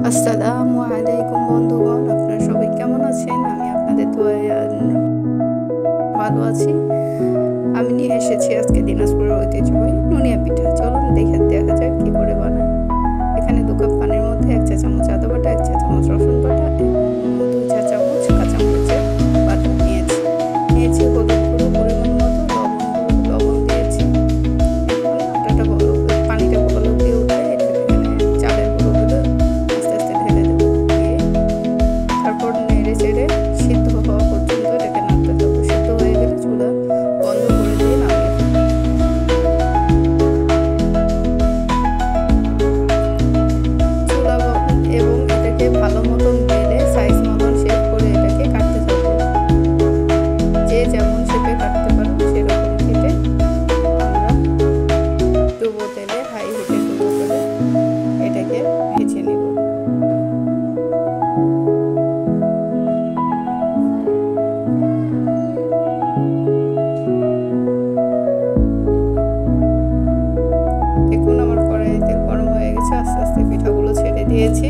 আসসালামু আলাইকুম বন্ধুগণ, আপনারা সবাই কেমন আছেন? আমি আপনাদের দোয়ায় ভালো আছি। আমি নিয়ে এসেছি আজকে দিনাজপুরের ঐতিহ্যবাহী নুনিয়া পিঠা। চলুন দেখা যাক কি করে বানাই। এখানে 2 কাপ পানির মধ্যে 1 চা চামচ আদা বাটা, 1 চা চামচ রসুন বাটা এবং 2 চা চামচ কাঁচামরিচের বাটা নিয়েছি হলুদ গুঁড়ো পরিমাণ মতো, লবণ দিয়েছি। এখন পানিটা বলক দিয়ে উঠে এখানে চালের গুঁড়োগুলো আস্তে আস্তে ঢেলে দেবো। তারপর নেড়ে চেড়ে সিদ্ধ হওয়া পর্যন্ত এটাকে নাড়তে থাকবো। সিদ্ধ হয়ে গেলে চুলা বন্ধ করে দিয়ে নামিয়ে এবং এটাকে ভালো মতন বেলে সাইজ মতন শেপ করে এটাকে কাটতে থাকবো। যে যেমন শেপে কাটতে পারবো সেরকম কেটে আমরা ডুবো তেলে হাই হিটে ডুবো করে এটাকে ভেজে নেব। দেখুন আমার কড়াইতে তেল গরম হয়ে গেছে, আস্তে আস্তে পিঠাগুলো ছেড়ে দিয়েছি।